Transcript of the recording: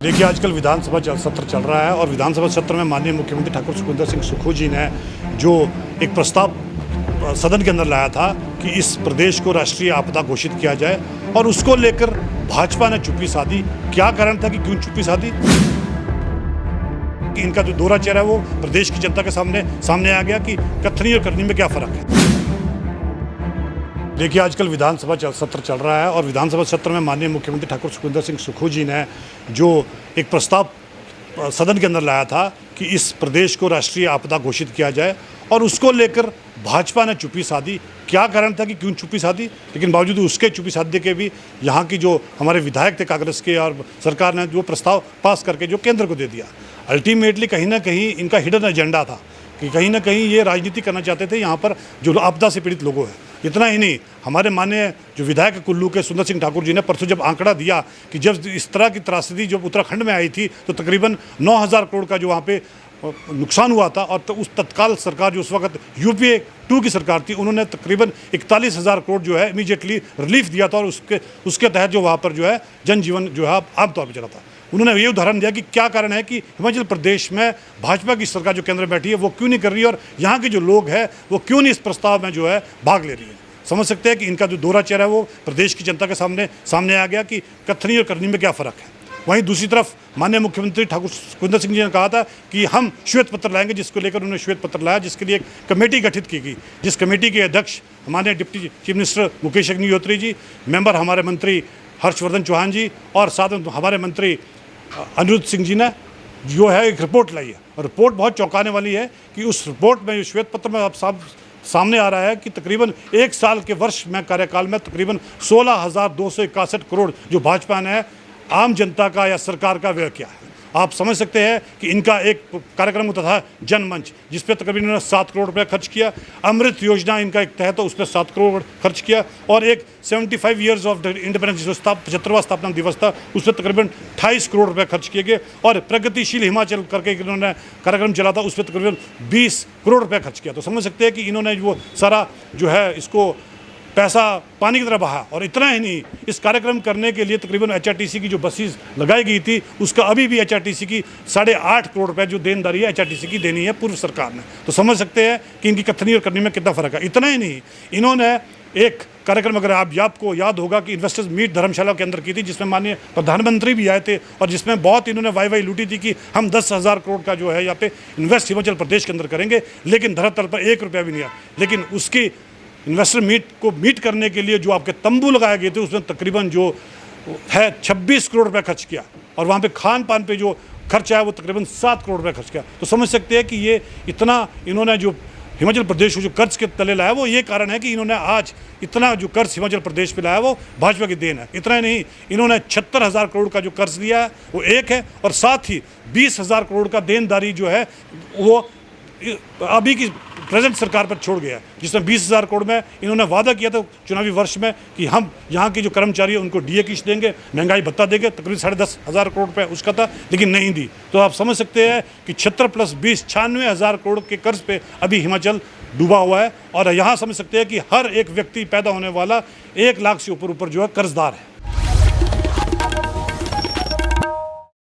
देखिए, आजकल विधानसभा सत्र चल रहा है और विधानसभा सत्र में माननीय मुख्यमंत्री ठाकुर सुखविंदर सिंह सुक्खू जी ने जो एक प्रस्ताव सदन के अंदर लाया था कि इस प्रदेश को राष्ट्रीय आपदा घोषित किया जाए, और उसको लेकर भाजपा ने चुप्पी साधी। क्या कारण था कि क्यों चुप्पी साधी? कि इनका जो दोहरा चेहरा है वो प्रदेश की जनता के सामने आ गया कि कथनी और करनी में क्या फ़र्क है। देखिए, आजकल विधानसभा सत्र चल रहा है और विधानसभा सत्र में माननीय मुख्यमंत्री ठाकुर सुखविंदर सिंह सुक्खू जी ने जो एक प्रस्ताव सदन के अंदर लाया था कि इस प्रदेश को राष्ट्रीय आपदा घोषित किया जाए, और उसको लेकर भाजपा ने चुप्पी साधी। क्या कारण था कि क्यों चुप्पी साधी? लेकिन बावजूद उसके चुप्पी साधने के भी यहाँ की जो हमारे विधायक थे कांग्रेस के, और सरकार ने जो प्रस्ताव पास करके जो केंद्र को दे दिया। अल्टीमेटली कहीं ना कहीं इनका हिडन एजेंडा था कि कहीं ना कहीं ये राजनीति करना चाहते थे यहाँ पर जो आपदा से पीड़ित लोगों हैं। इतना ही नहीं, हमारे माननीय जो विधायक कुल्लू के सुंदर सिंह ठाकुर जी ने परसों जब आंकड़ा दिया कि जब इस तरह की त्रासदी जब उत्तराखंड में आई थी तो तकरीबन 9,000 करोड़ का जो वहाँ पे नुकसान हुआ था, और उस तत्काल सरकार जो उस वक्त यूपीए 2 की सरकार थी, उन्होंने तकरीबन 41,000 करोड़ जो है इमीडिएटली रिलीफ दिया था, और उसके तहत जो वहाँ पर जो है जनजीवन जो है आम तौर पर चला था। उन्होंने ये उदाहरण दिया कि क्या कारण है कि हिमाचल प्रदेश में भाजपा की सरकार जो केंद्र में बैठी है वो क्यों नहीं कर रही है, और यहाँ के जो लोग हैं वो क्यों नहीं इस प्रस्ताव में जो है भाग ले रही है। समझ सकते हैं कि इनका जो दोहरा चेहरा है वो प्रदेश की जनता के सामने आ गया कि कथनी और करनी में क्या फ़र्क है। वहीं दूसरी तरफ माननीय मुख्यमंत्री ठाकुर सुखविंदर सिंह जी ने कहा था कि हम श्वेत पत्र लाएंगे, जिसको लेकर उन्होंने श्वेत पत्र लाया, जिसके लिए एक कमेटी गठित की गई, जिस कमेटी के अध्यक्ष हमारे deputy chief minister Mukesh Agnihotri ji, member हमारे मंत्री हर्षवर्धन चौहान जी, और साथ में हमारे मंत्री अनिरुद्ध सिंह जी ने जो है एक रिपोर्ट लाई है। और रिपोर्ट बहुत चौंकाने वाली है कि उस रिपोर्ट में, श्वेत पत्र में अब सामने आ रहा है कि तकरीबन 1 साल के वर्ष में कार्यकाल में तकरीबन 16,261 करोड़ जो भाजपा ने आम जनता का या सरकार का व्यय किया है। आप समझ सकते हैं कि इनका एक कार्यक्रम होता था जनमंच, जिस पर तकरीबन इन्होंने 7 करोड़ रुपये खर्च किया। अमृत योजना इनका एक तहत, तो उस पर 7 करोड़ खर्च किया, और एक 75 ईयर्स ऑफ इंडिपेंडेंस जो 75वां स्थापना दिवस था उस पर तकरीबन 28 करोड़ रुपये खर्च किए गए, और प्रगतिशील हिमाचल करके इन्होंने कार्यक्रम चला था, उस पर तकरीबन 20 करोड़ रुपये खर्च किया। तो समझ सकते हैं कि इन्होंने वो सारा जो है इसको पैसा पानी की तरह बहा। और इतना ही नहीं, इस कार्यक्रम करने के लिए तकरीबन एचआरटीसी की जो बसेस लगाई गई थी उसका अभी भी एचआरटीसी की 8.5 करोड़ रुपए जो देनदारी है एचआरटीसी की देनी है पूर्व सरकार ने। तो समझ सकते हैं कि इनकी कथनी और करनी में कितना फ़र्क है। इतना ही नहीं, इन्होंने एक कार्यक्रम, अगर आपको याद होगा कि इन्वेस्टर्स मीट धर्मशाला के अंदर की थी, जिसमें माननीय प्रधानमंत्री भी आए थे, और जिसमें बहुत इन्होंने वाई लूटी थी कि हम 10,000 करोड़ का जो है यहाँ पे इन्वेस्ट हिमाचल प्रदेश के अंदर करेंगे, लेकिन धरातल पर 1 रुपया भी नहीं आया। लेकिन उसकी इन्वेस्टर मीट करने के लिए जो आपके तंबू लगाए गए थे उसमें तकरीबन जो है 26 करोड़ रुपये खर्च किया, और वहाँ पे खान पान पे जो खर्च आया वो तकरीबन 7 करोड़ रुपये खर्च किया। तो समझ सकते हैं कि ये इतना इन्होंने जो हिमाचल प्रदेश को जो कर्ज के तले लाया वो ये कारण है कि इन्होंने आज इतना जो कर्ज हिमाचल प्रदेश पे लाया वो भाजपा की देन है। इतना ही नहीं, इन्होंने 76,000 करोड़ का जो कर्ज लिया है वो एक है, और साथ ही 20,000 करोड़ का देनदारी जो है वो अभी की प्रेजेंट सरकार पर छोड़ गया, जिसमें 20,000 करोड़ में इन्होंने वादा किया था चुनावी वर्ष में कि हम यहाँ के जो कर्मचारी हैं उनको डीए किस्त देंगे, महंगाई भत्ता देंगे, तकरीबन 10,500 करोड़ रुपये उसका था, लेकिन नहीं दी। तो आप समझ सकते हैं कि 76 + 20 96,000 करोड़ के कर्ज पे अभी हिमाचल डूबा हुआ है, और यहाँ समझ सकते हैं कि हर एक व्यक्ति पैदा होने वाला 1 लाख से ऊपर जो है कर्जदार है।